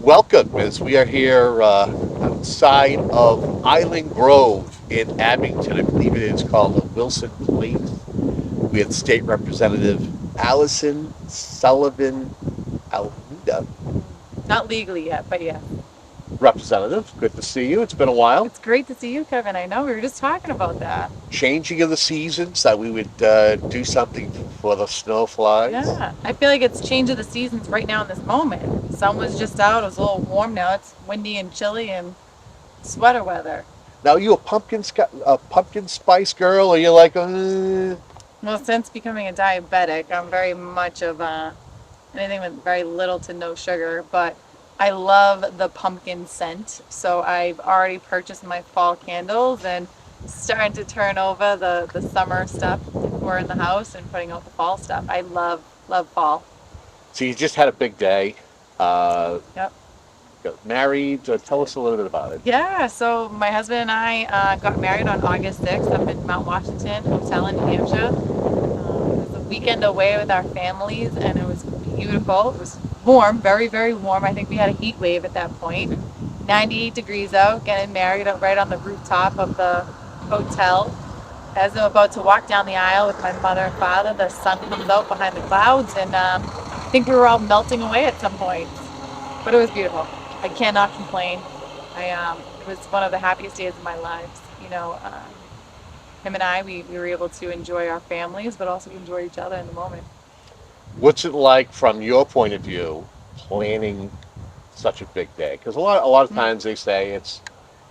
Welcome as we are here outside of Island Grove in Abington. I believe it is called the Wilson Place. We have State Representative Alyson Sullivan Almeida. Not legally yet, but yeah. Representative, good to see you. It's been a while. It's great to see you, Kevin. I know we were just talking about that. Changing of the seasons, that we would do something for the snow flies. Yeah, I feel like it's change of the seasons right now in this moment. Sun was just out. It was a little warm. Now it's windy and chilly and sweater weather. Now, are you a pumpkin spice girl, or you're like, Well, since becoming a diabetic, I'm very much of anything with very little to no sugar, but I love the pumpkin scent. So I've already purchased my fall candles and starting to turn over the summer stuff for in the house and putting out the fall stuff. I love fall. so you just had a big day. Uh, Yep. got married. Tell us a little bit about it. Yeah, so my husband and I got married on August 6th up in Mount Washington Hotel in New Hampshire. It was a weekend away with our families, and it was beautiful. It was warm, very, very warm. I think we had a heat wave at that point. 98 degrees out, getting married right on the rooftop of the hotel. As I'm about to walk down the aisle with my mother and father, the sun comes out behind the clouds, and I think we were all melting away at some point. But it was beautiful. I cannot complain. It was one of the happiest days of my life. Him and I, we were able to enjoy our families, but also enjoy each other in the moment. What's it like from your point of view, planning such a big day? Because a lot of Mm. times they say it's,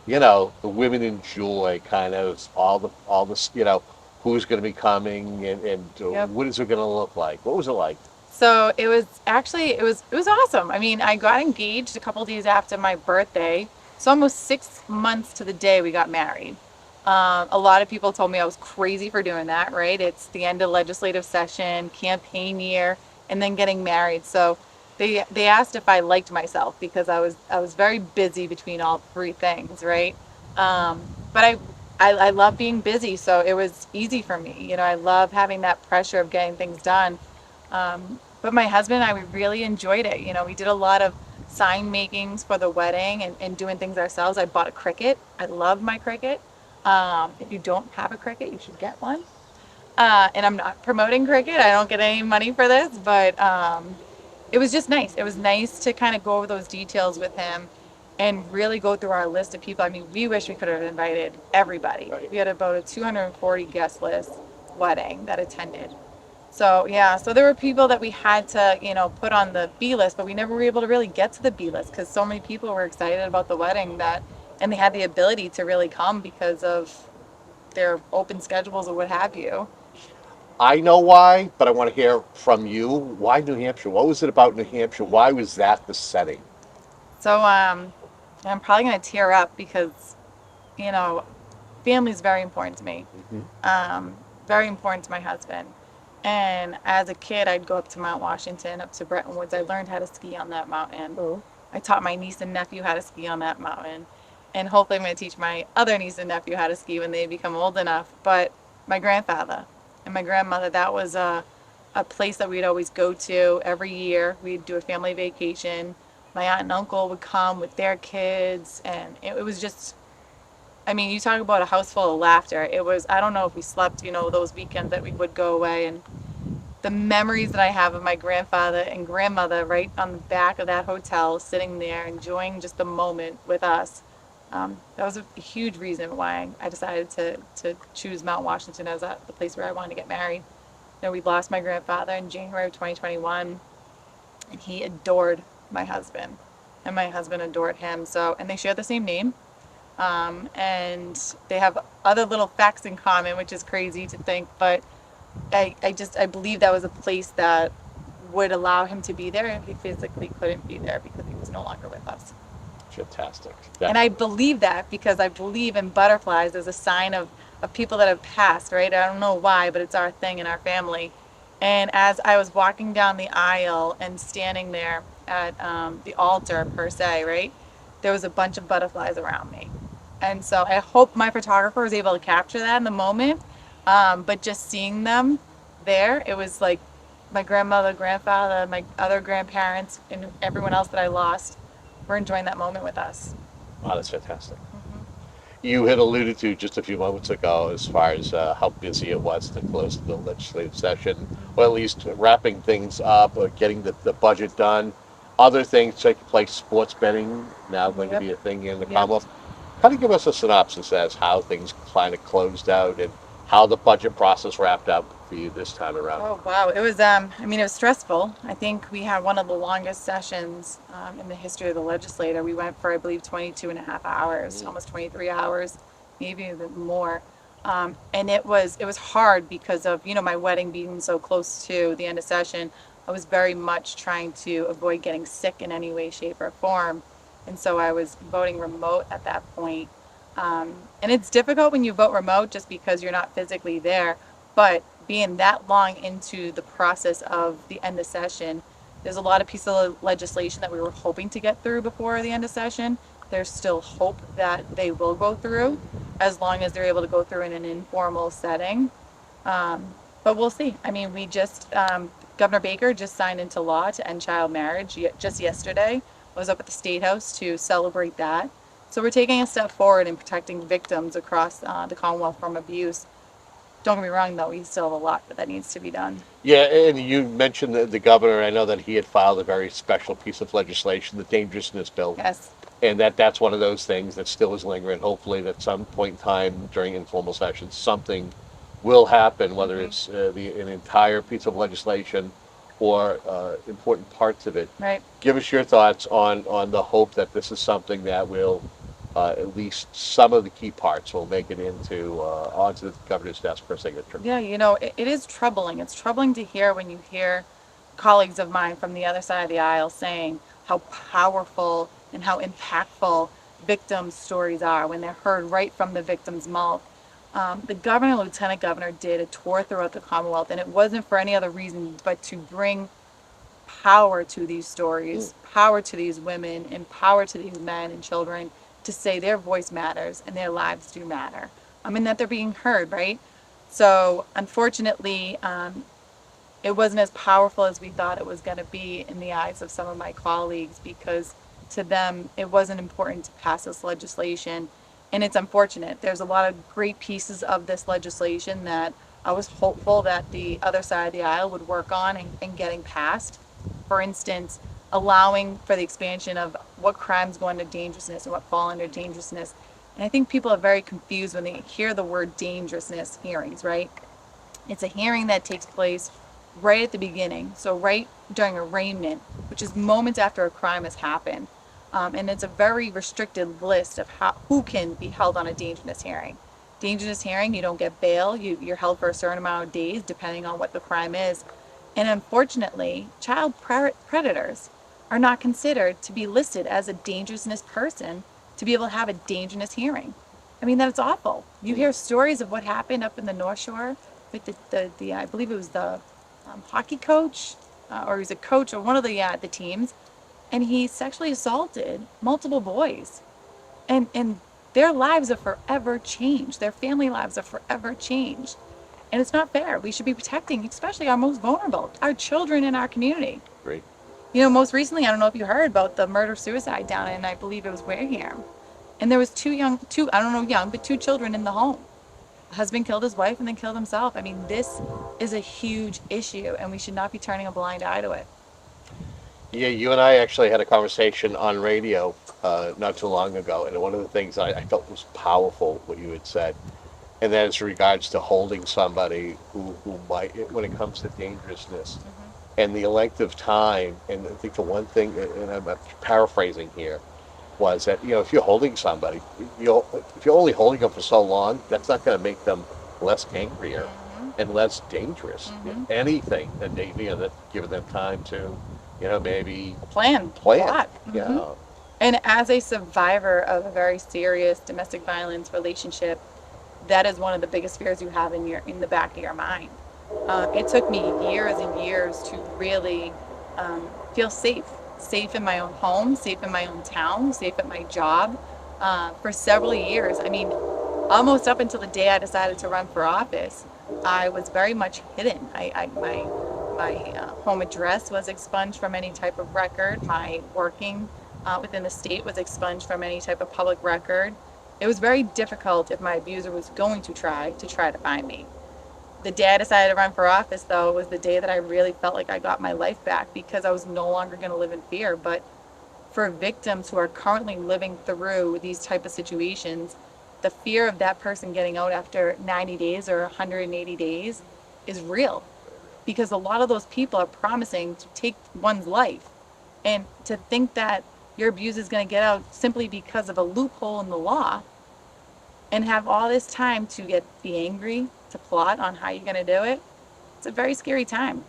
the women enjoy kind of all this, who's going to be coming and Yep. what is it going to look like. What was it like? So it was actually it was awesome. I mean, I got engaged a couple days after my birthday. So almost 6 months to the day we got married. A lot of people told me I was crazy for doing that, right? It's the end of legislative session, campaign year, and then getting married. So they asked if I liked myself because I was very busy between all three things, right? But I love being busy, so it was easy for me. I love having that pressure of getting things done. But my husband and I, we really enjoyed it. We did a lot of sign makings for the wedding and doing things ourselves. I bought a Cricut. I love my Cricut. If you don't have a Cricut, you should get one. And I'm not promoting Cricut. I don't get any money for this, but it was just nice. It was nice to kind of go over those details with him and really go through our list of people. I mean, we wish we could have invited everybody. Right. We had about a 240 guest list wedding that attended. So yeah, so there were people that we had to, put on the B list, but we never were able to really get to the B list because so many people were excited about the wedding and they had the ability to really come because of their open schedules or what have you. I know why, but I want to hear from you. Why New Hampshire? What was it about New Hampshire? Why was that the setting? So I'm probably gonna tear up because, you know, family is very important to me. Hmm. Very important to my husband. And as a kid, I'd go up to Mount Washington, up to Bretton Woods. I learned how to ski on that mountain. Oh. I taught my niece and nephew how to ski on that mountain. And hopefully I'm going to teach my other niece and nephew how to ski when they become old enough. But my grandfather and my grandmother, that was a place that we'd always go to every year. We'd do a family vacation. My aunt and uncle would come with their kids. And it was just, I mean, you talk about a house full of laughter. It was, I don't know if we slept, those weekends that we would go away. And the memories that I have of my grandfather and grandmother right on the back of that hotel, sitting there, enjoying just the moment with us. That was a huge reason why I decided to choose Mount Washington as the place where I wanted to get married. We lost my grandfather in January of 2021, and he adored my husband, and my husband adored him. So, and they share the same name, and they have other little facts in common, which is crazy to think, but I believe that was a place that would allow him to be there if he physically couldn't be there because he was no longer with us. Fantastic. And I believe that because I believe in butterflies as a sign of people that have passed, right? I don't know why, but it's our thing in our family. And as I was walking down the aisle and standing there at the altar, per se, right, there was a bunch of butterflies around me. And so I hope my photographer was able to capture that in the moment. But just seeing them there, it was like my grandmother, grandfather, my other grandparents, and everyone else that I lost were enjoying that moment with us. Oh, that's fantastic. You had alluded to just a few moments ago as far as how busy it was to close the legislative session, or at least wrapping things up, or getting the budget done. Other things taking place, sports betting now going to Yep. be a thing in the Yep. Commonwealth. Kind of give us a synopsis as how things kind of closed out and how the budget process wrapped up for you this time around. Oh wow, it was I mean it was stressful. I think we had one of the longest sessions in the history of the legislature. We went for I believe 22 and a half hours, almost 23 hours, maybe even more. And it was hard because of, my wedding being so close to the end of session. I was very much trying to avoid getting sick in any way, shape, or form. And so I was voting remote at that point. And it's difficult when you vote remote just because you're not physically there. But being that long into the process of the end of session, there's a lot of pieces of legislation that we were hoping to get through before the end of session. There's still hope that they will go through as long as they're able to go through in an informal setting. But we'll see. I mean, Governor Baker just signed into law to end child marriage just yesterday. I was up at the State House to celebrate that. So we're taking a step forward in protecting victims across the Commonwealth from abuse. Don't get me wrong, though, we still have a lot that needs to be done. Yeah, and you mentioned the governor. I know that he had filed a very special piece of legislation, the Dangerousness Bill. Yes. And that's one of those things that still is lingering. Hopefully, at some point in time during informal sessions, something will happen, whether it's an entire piece of legislation or important parts of it. Right. Give us your thoughts on the hope that this is something that will, at least some of the key parts, will make it onto the governor's desk for signature. Yeah, it is troubling. It's troubling to hear when you hear colleagues of mine from the other side of the aisle saying how powerful and how impactful victims' stories are when they're heard right from the victim's mouth. The governor and lieutenant governor did a tour throughout the Commonwealth, and it wasn't for any other reason but to bring power to these stories, power to these women, and power to these men and children to say their voice matters and their lives do matter. I mean, that they're being heard, right? So, unfortunately, it wasn't as powerful as we thought it was going to be in the eyes of some of my colleagues because to them, it wasn't important to pass this legislation. And it's unfortunate. There's a lot of great pieces of this legislation that I was hopeful that the other side of the aisle would work on and getting passed. For instance, allowing for the expansion of what crimes go under dangerousness and what fall under dangerousness. And I think people are very confused when they hear the word dangerousness hearings, right? It's a hearing that takes place right at the beginning, so right during arraignment, which is moments after a crime has happened. And it's a very restricted list of who can be held on a dangerousness hearing. Dangerousness hearing, you don't get bail, you're held for a certain amount of days depending on what the crime is. And unfortunately, child predators are not considered to be listed as a dangerousness person to be able to have a dangerousness hearing. I mean, that's awful. You hear stories of what happened up in the North Shore with the I believe it was the hockey coach, or he was a coach of one of the teams, and he sexually assaulted multiple boys, and their lives are forever changed. Their family lives are forever changed, and it's not fair. We should be protecting, especially our most vulnerable, our children in our community. Great. Most recently, I don't know if you heard about the murder-suicide down in, I believe it was Wareham. And there was two, I don't know young, but two children in the home. The husband killed his wife and then killed himself. I mean, this is a huge issue, and we should not be turning a blind eye to it. Yeah, you and I actually had a conversation on radio not too long ago, and one of the things I felt was powerful, what you had said, and that is in regards to holding somebody who might, when it comes to dangerousness, and the length of time. And I think the one thing, and I'm paraphrasing here, was that if you're holding somebody, if you're only holding them for so long, that's not going to make them less angrier and less dangerous. Anything that that giving them time to, maybe Plan. plan. Yeah. And as a survivor of a very serious domestic violence relationship, that is one of the biggest fears you have in the back of your mind. It took me years and years to really feel safe in my own home, safe in my own town, safe at my job. For several years, I mean, almost up until the day I decided to run for office, I was very much hidden. My home address was expunged from any type of record. My working within the state was expunged from any type of public record. It was very difficult if my abuser was going to try to find me. The day I decided to run for office, though, was the day that I really felt like I got my life back because I was no longer going to live in fear. But for victims who are currently living through these type of situations, the fear of that person getting out after 90 days or 180 days is real because a lot of those people are promising to take one's life. And to think that your abuser is going to get out simply because of a loophole in the law and have all this time to be angry, to plot on how you're going to do it, it's a very scary time.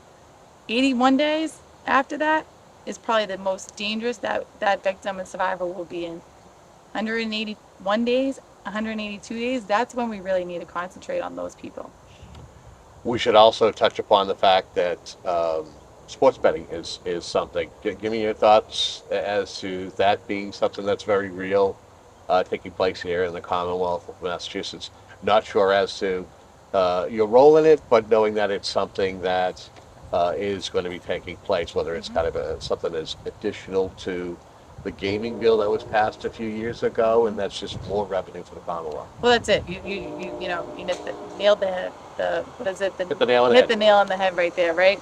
81 days after that is probably the most dangerous that victim and survivor will be in. 181 days, 182 days, that's when we really need to concentrate on those people. We should also touch upon the fact that sports betting is something. Give me your thoughts as to that being something that's very real, taking place here in the Commonwealth of Massachusetts. Not sure as to your role in it, but knowing that it's something that is going to be taking place, whether it's kind of something that's additional to the gaming bill that was passed a few years ago, and that's just more revenue for the Commonwealth. Well, that's it. You nailed the what is it? Hit the nail on the hit head. the nail on the head right there, right?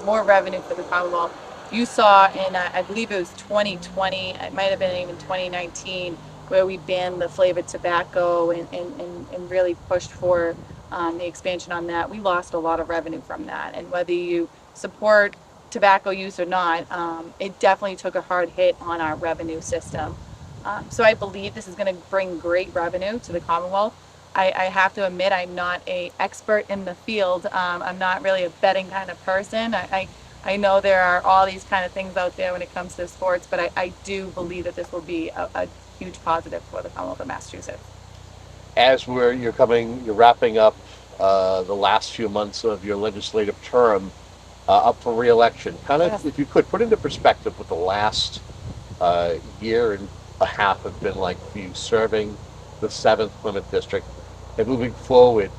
More revenue for the Commonwealth. You saw in I believe it was 2020, it might have been even 2019, where we banned the flavored tobacco and really pushed for the expansion on that. We lost a lot of revenue from that, and whether you support tobacco use or not, it definitely took a hard hit on our revenue system. So I believe this is going to bring great revenue to the Commonwealth. I have to admit I'm not an expert in the field. I'm not really a betting kind of person. I know there are all these kind of things out there when it comes to sports, but I do believe that this will be a huge positive for the Commonwealth of Massachusetts. As you're wrapping up the last few months of your legislative term, up for re-election. Kind of, Yes. if you could put into perspective what the last year and a half have been like for you serving the 7th Plymouth District and moving forward,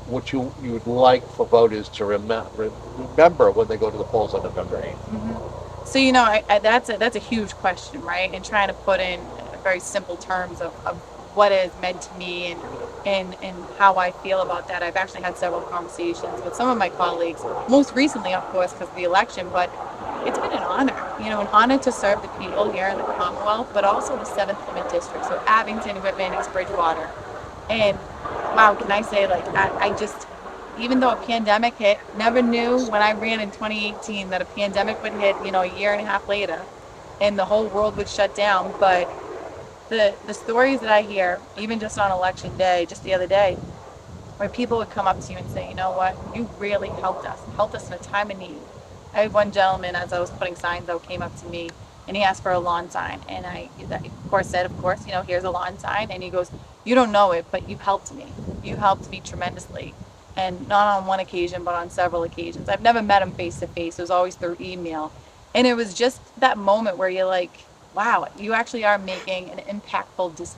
what you would like for voters to remember when they go to the polls on November 8th. So that's a huge question, right? And trying to put in very simple terms of what it has meant to me and how I feel about that. I've actually had several conversations with some of my colleagues, most recently, of course, because of the election, but it's been an honor to serve the people here in the Commonwealth, but also the 7th Plymouth District, so Abington, Whitman, Bridgewater. And wow, can I say, like, I just, even though a pandemic hit, never knew when I ran in 2018 that a pandemic would hit, a year and a half later and the whole world would shut down. But the stories that I hear, even just on election day, just the other day, where people would come up to you and say, you know what, you really helped us in a time of need. I had one gentleman, as I was putting signs out, came up to me and he asked for a lawn sign. And I, of course, said, here's a lawn sign. And he goes, you don't know it, but you helped me. You helped me tremendously. And not on one occasion, but on several occasions. I've never met him face to face. It was always through email. And it was just that moment where you're like, wow, you actually are making an impactful,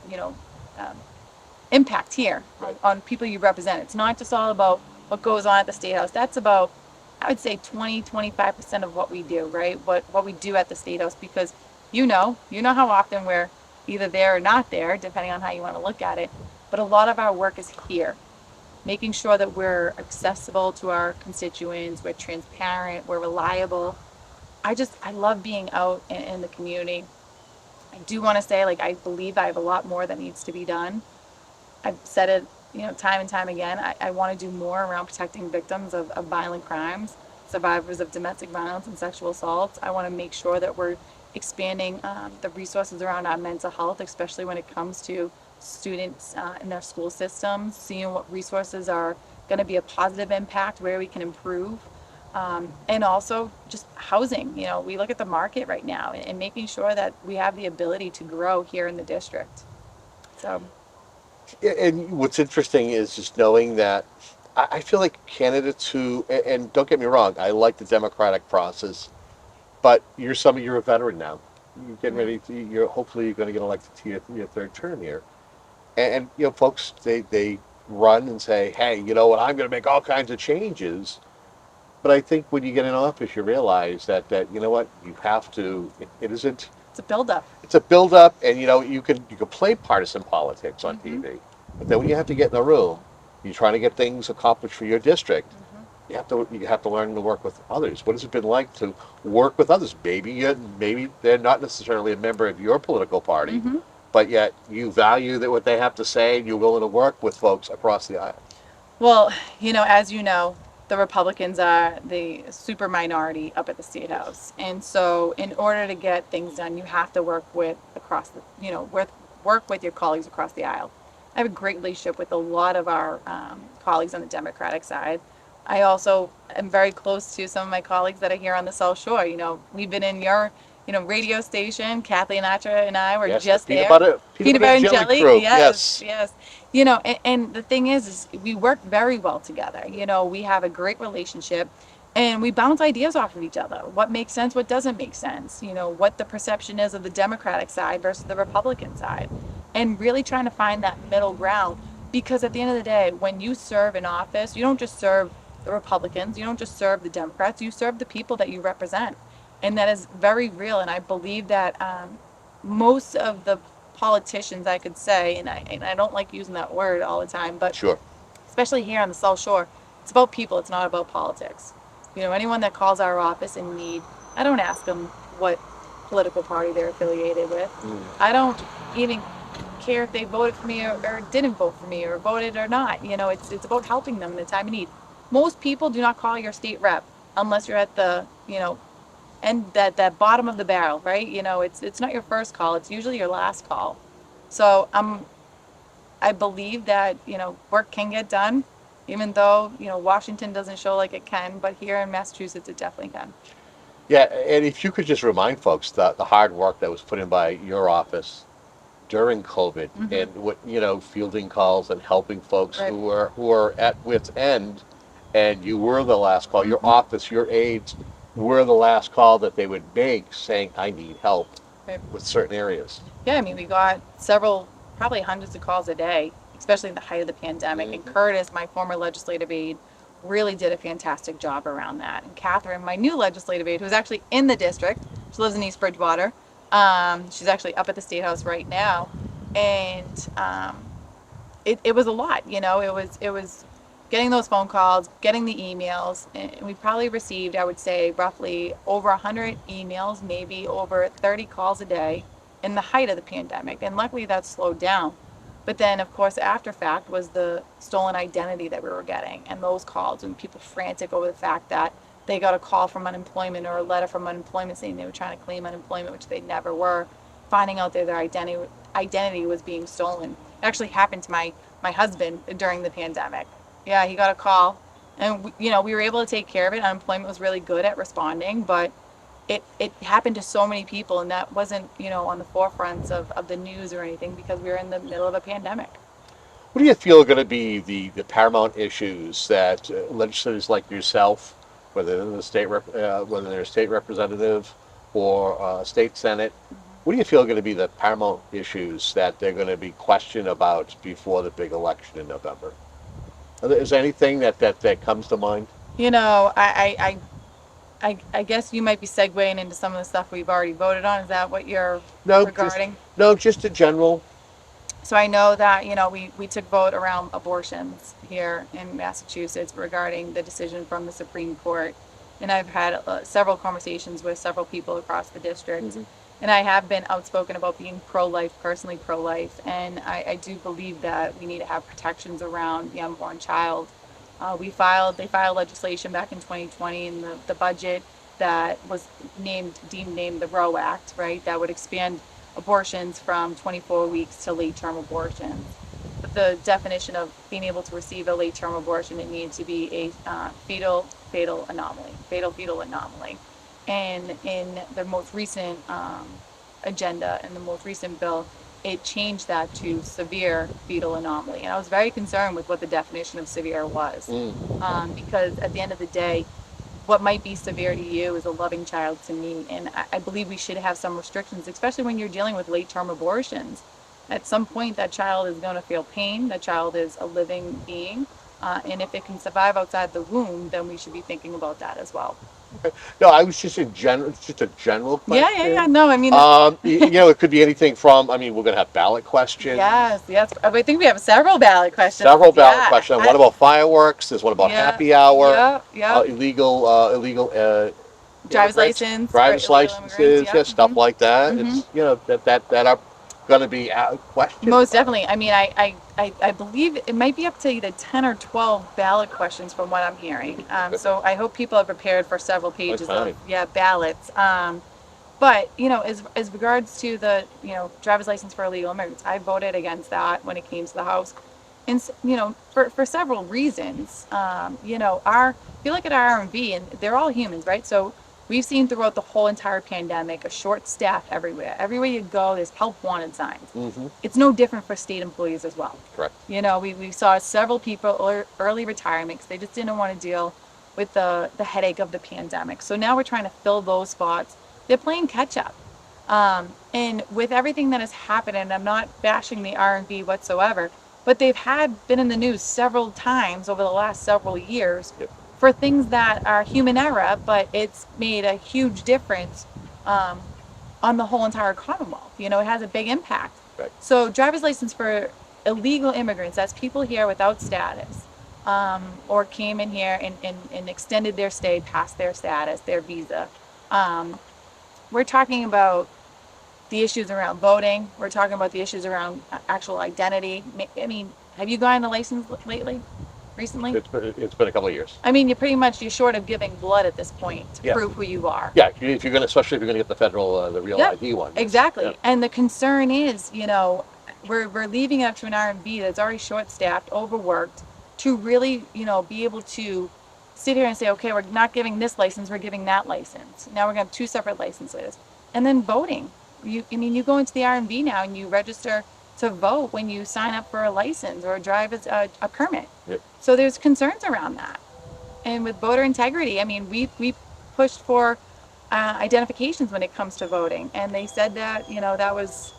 impact here on people you represent. It's not just all about what goes on at the State House. That's about, I would say, 20-25% of what we do, right? What we do at the State House, because you know how often we're either there or not there, depending on how you want to look at it. But a lot of our work is here, making sure that we're accessible to our constituents, we're transparent, we're reliable. I love being out in the community. I do want to say, like, I believe I have a lot more that needs to be done. I've said it, time and time again. I want to do more around protecting victims of violent crimes, survivors of domestic violence and sexual assaults. I want to make sure that we're expanding the resources around our mental health, especially when it comes to students in their school systems, seeing what resources are going to be a positive impact, where we can improve. And also just housing. We look at the market right now and making sure that we have the ability to grow here in the district. So. And what's interesting is just knowing that I feel like candidates who, and don't get me wrong, I like the democratic process, but you're a veteran now. You're getting ready hopefully you're going to get elected to your third term here. And folks, they run and say, hey, you know what, I'm going to make all kinds of changes. But I think when you get in office, you realize that you know what, you have to, it isn't It's a buildup. It's a build-up, and you can play partisan politics on Hmm. TV, but then when you have to get in the room, you're trying to get things accomplished for your district. Hmm. You have to learn to work with others. What has it been like to work with others? Maybe they're not necessarily a member of your political party, Hmm. but yet you value that what they have to say, and you're willing to work with folks across the aisle. Well, as you know, the Republicans are the super minority up at the State House. And so in order to get things done, you have to work with work with your colleagues across the aisle. I have a great relationship with a lot of our colleagues on the Democratic side. I also am very close to some of my colleagues that are here on the South Shore. We've been in your, radio station. Kathleen Atra and I were Yes, the just peanut there. butter peanut Peanut butter butter and and jelly jelly, crew. yes, Yes. yes. And the thing is we work very well together. We have a great relationship, and we bounce ideas off of each other. What makes sense, what doesn't make sense. What the perception is of the Democratic side versus the Republican side, and really trying to find that middle ground. Because at the end of the day, when you serve in office, you don't just serve the Republicans, you don't just serve the Democrats, you serve the people that you represent. And that is very real. And I believe that most of the politicians, I could say, and I don't like using that word all the time, but Sure. especially here on the South Shore, it's about people, it's not about politics. Anyone that calls our office in need, I don't ask them what political party they're affiliated with. Mm. I don't even care if they voted for me or didn't vote for me or voted or not. It's about helping them in the time of need. Most people do not call your state rep unless you're at the, and that bottom of the barrel, right? It's not your first call, it's usually your last call. So I believe that work can get done, even though Washington doesn't show like it can, but here in Massachusetts it definitely can. Yeah, and if you could just remind folks the hard work that was put in by your office during COVID, Hmm. and what fielding calls and helping folks Right. who are at wit's end, and you were the last call. Your Hmm. office, your aides were the last call that they would make, saying, "I need help Right. with certain areas." Yeah, I mean, we got several, probably hundreds of calls a day, especially in the height of the pandemic. And Hmm. Curtis, my former legislative aide, really did a fantastic job around that. And Catherine, my new legislative aide, who's actually in the district, she lives in East Bridgewater. She's actually up at the State House right now. And it was a lot, it was getting those phone calls, getting the emails, and we probably received, I would say, roughly over 100 emails, maybe over 30 calls a day in the height of the pandemic. And luckily that slowed down. But then, of course, after fact was the stolen identity that we were getting, and those calls, and people frantic over the fact that they got a call from unemployment or a letter from unemployment saying they were trying to claim unemployment, which they never were, finding out that their identity was being stolen. It actually happened to my husband during the pandemic. Yeah, he got a call, and we were able to take care of it. Unemployment was really good at responding, but it happened to so many people, and that wasn't on the forefronts of the news or anything because we were in the middle of a pandemic. What do you feel are going to be the paramount issues that legislators like yourself, whether they're whether they're a state representative or state senate, what do you feel are going to be the paramount issues that they're going to be questioned about before the big election in November? Is there anything that comes to mind? I guess you might be segueing into some of the stuff we've already voted on. Is that what you're No, just regarding? no, just in general. So I know that, we took vote around abortions here in Massachusetts regarding the decision from the Supreme Court. And I've had several conversations with several people across the district. Hmm. And I have been outspoken about being pro-life, personally pro-life. And I do believe that we need to have protections around the unborn child. They filed legislation back in 2020 in the budget that was deemed named the Roe Act, right? That would expand abortions from 24 weeks to late-term abortions. But the definition of being able to receive a late-term abortion, it needed to be a fatal fetal anomaly. And in the most recent agenda, in the most recent bill, it changed that to severe fetal anomaly. And I was very concerned with what the definition of severe was, Mm. because at the end of the day, what might be severe to you is a loving child to me. And I believe we should have some restrictions, especially when you're dealing with late-term abortions. At some point, that child is going to feel pain. That child is a living being. And if it can survive outside the womb, then we should be thinking about that as well. No, I was just in general, it's just a general Yeah, yeah, yeah. question. No, I mean, It could be anything from, I mean, we're going to have ballot questions, yes, yes. I think we have several ballot questions. several 'Cause, ballot yeah, questions. What about fireworks? There's one about yeah, happy hour, yep, yep. illegal Driver's immigrants, license for driver's illegal immigrants. licenses, yeah, Yep. stuff like that. Hmm. It's, that are going to be questions. Most definitely. I mean, I believe it might be up to either 10 or 12 ballot questions from what I'm hearing. So I hope people are prepared for several pages of, Okay. yeah, ballots. But, as regards to the, driver's license for illegal immigrants, I voted against that when it came to the House. And, for several reasons. If you look at our R&B, and they're all humans, right? So we've seen throughout the whole entire pandemic a short staff everywhere. Everywhere you go, there's help wanted signs. Mm-hmm. It's no different for state employees as well. Correct. We saw several people early retirement because they just didn't want to deal with the headache of the pandemic. So now we're trying to fill those spots. They're playing catch up. And with everything that has happened, and I'm not bashing the R&B whatsoever, but they've been in the news several times over the last several years. Yep. For things that are human error, but it's made a huge difference on the whole entire Commonwealth. It has a big impact. Right. So driver's license for illegal immigrants, that's people here without status, or came in here and extended their stay past their status, their visa. We're talking about the issues around voting. We're talking about the issues around actual identity. I mean, have you gotten a license lately? Recently? It's been a couple of years. I mean, you're short of giving blood at this point to Yeah. prove who you are. Yeah, if you're going to, especially if you're going to get the federal, the real Yep, ID one. exactly. Yeah. And the concern is, we're leaving it up to an R&B that's already short-staffed, overworked, to really, be able to sit here and say, okay, we're not giving this license, we're giving that license. Now we're going to have two separate licenses. And then voting. You go into the R&B now and you register to vote when you sign up for a license or drive a permit. Yep. So there's concerns around that. And with voter integrity, I mean, we pushed for identifications when it comes to voting, and they said that that was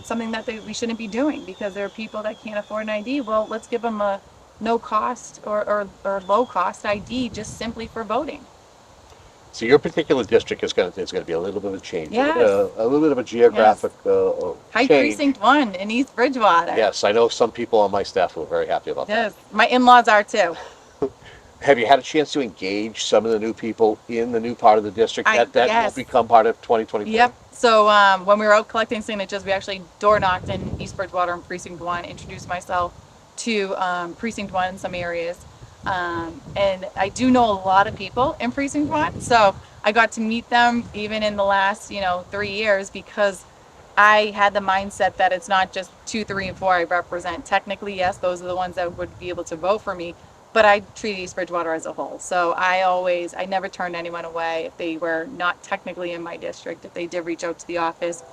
something that we shouldn't be doing because there are people that can't afford an ID. Well, let's give them a no cost or low cost ID just simply for voting. So your particular district is going to be a little bit of a change. Yes. A little bit of a geographic High change. Precinct 1 in East Bridgewater. Yes, I know some people on my staff who are very happy about Yes, my in-laws are too. that. Have you had a chance to engage some of the new people in the new part of the district that yes. will become part of 2024? Yep. So when we were out collecting signatures, we actually door knocked in East Bridgewater and Precinct 1, introduced myself to Precinct 1 in some areas. And I do know a lot of people in Precinct 1, so I got to meet them even in the last 3 years because I had the mindset that it's not just 2, 3, and 4 I represent. Technically, yes, those are the ones that would be able to vote for me, but I treat East Bridgewater as a whole. So I never turned anyone away if they were not technically in my district, if they did reach out to the office.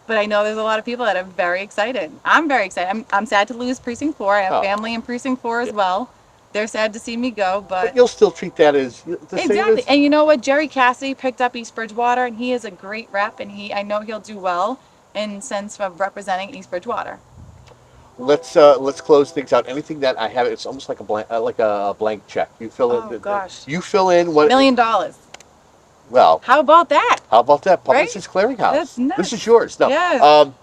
But I know there's a lot of people that are very excited. I'm very excited. I'm sad to lose Precinct 4. I have family in Precinct 4 as well. They're sad to see me go, but you'll still treat that as the same exactly. as... And you know what? Jerry Cassidy picked up East Bridgewater, and he is a great rep, and I know he'll do well in sense of representing East Bridgewater. Let's close things out. Anything that I have, it's almost like a blank check. You fill in. Oh gosh. You fill in what. $1 million. Well. How about that? How about that? Right? Publicist Clearinghouse. That's nuts. This is yours. No. Yes.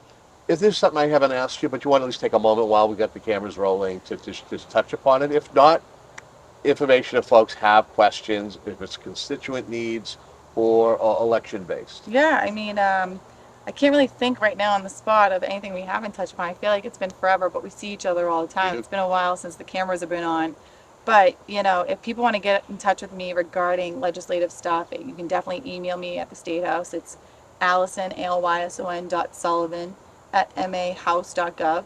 If there's something I haven't asked you, but you want to at least take a moment while we got the cameras rolling to just touch upon it. If not, information if folks have questions, if it's constituent needs or election based. Yeah, I mean, I can't really think right now on the spot of anything we haven't touched upon. I feel like it's been forever, but we see each other all the time. It's been a while since the cameras have been on. But, if people want to get in touch with me regarding legislative stuff, you can definitely email me at the State House. It's Alyson, ALYSON.Sullivan @mahouse.gov.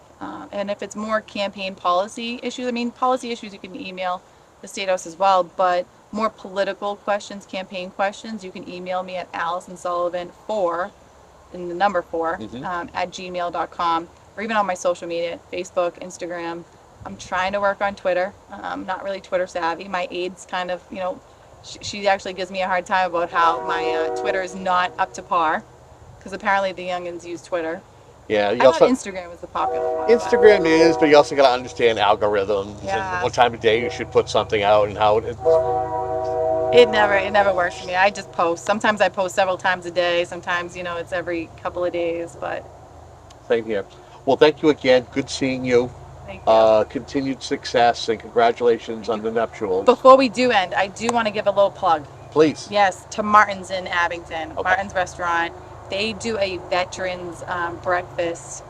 And if it's more campaign policy issues, policy issues you can email the State House as well, but more political questions, campaign questions, you can email me at AlysonSullivan4 and the number 4 at gmail.com, or even on my social media, Facebook, Instagram. I'm trying to work on Twitter. I'm not really Twitter savvy. My aide's kind of, she actually gives me a hard time about how my Twitter is not up to par, because apparently the youngins use Twitter. Yeah, I thought Instagram was the popular one. Instagram is, but you also got to understand algorithms Yeah. and what time of day you should put something out and how it never works for me. I just post. Sometimes I post several times a day. Sometimes, it's every couple of days, but Same here. Well, thank you again. Good seeing you. thank you. Continued success and congratulations Thank on you. the nuptials. Before we do end, I do want to give a little plug. Please. Yes, to Martin's in Abington, Okay. Martin's Restaurant. They do a veterans breakfast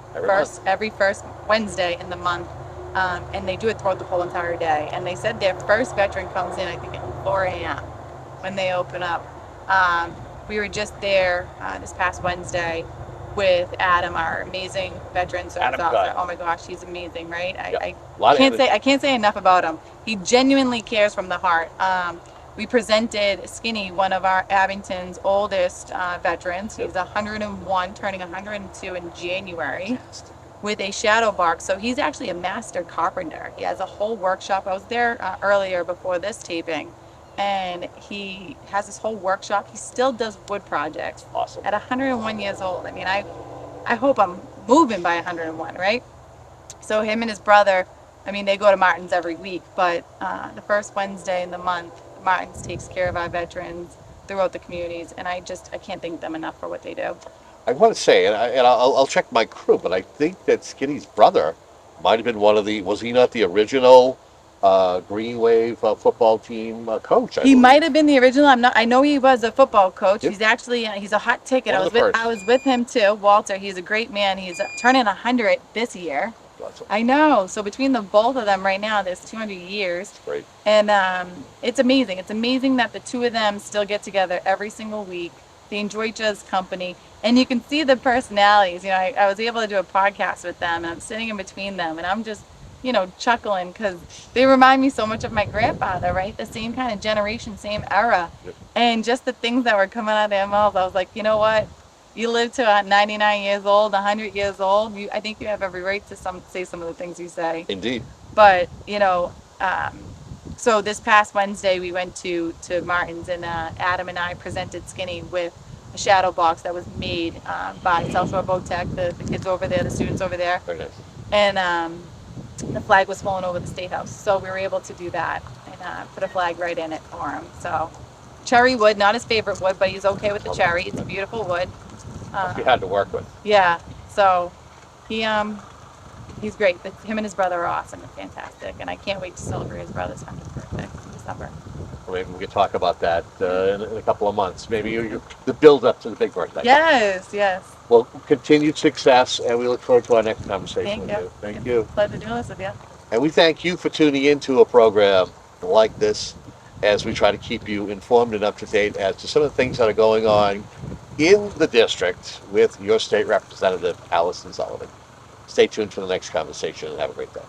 every first Wednesday in the month, and they do it throughout the whole entire day. And they said their first veteran comes in, I think, at 4 a.m. when they open up. We were just there this past Wednesday with Adam, our amazing veteran service Adam officer. Gunn. Oh my gosh, he's amazing, right? Yep. I A lot of can't energy. say I can't say enough about him. He genuinely cares from the heart. We presented Skinny, one of our Abington's oldest veterans. He's 101, turning 102 in January, with a shadow box. So he's actually a master carpenter. He has a whole workshop. I was there earlier before this taping, and he has this whole workshop. He still does wood projects. Awesome. At 101 years old. I mean, I hope I'm moving by 101, right? So him and his brother, I mean, they go to Martin's every week, but the first Wednesday in the month, Martin's takes care of our veterans throughout the communities, and I can't thank them enough for what they do. I want to say, I'll check my crew, but I think that Skinny's brother might have been was he not the original Green Wave football team coach? He might have been the original. I know he was a football coach. Yep. He's actually he's a hot ticket. One of the first. I was with him too, Walter. He's a great man. He's turning 100 this year. Awesome. I know. So between the both of them right now, there's 200 years. Great. And it's amazing. It's amazing that the two of them still get together every single week. They enjoy each other's company. And you can see the personalities. I was able to do a podcast with them, and I'm sitting in between them, and I'm just, chuckling because they remind me so much of my grandfather, right? The same kind of generation, same era. Yep. And just the things that were coming out of their mouths, I was like, you know what? You live to 99 years old, 100 years old. I think you have every right to say some of the things you say. Indeed. But, so this past Wednesday we went to Martin's, and Adam and I presented Skinny with a shadow box that was made by South Shore Boat Tech, the kids over there, the students over there. Very nice. And the flag was flown over the State House. So we were able to do that and put a flag right in it for him. So cherry wood, not his favorite wood, but he's okay with the cherry. It's a beautiful wood. You had to work with. Yeah. So he's great. Him and his brother are awesome and fantastic. And I can't wait to celebrate his brother's 100th birthday in December. Well, maybe we could talk about that in a couple of months. Maybe the build up to the big birthday. Yes, yes. Well, continued success, and we look forward to our next conversation Thank with you. you. Thank you. Pleasure doing this with you. And we thank you for tuning in to a program like this as we try to keep you informed and up to date as to some of the things that are going on in the district with your state representative, Alyson Sullivan. Stay tuned for the next conversation and have a great day.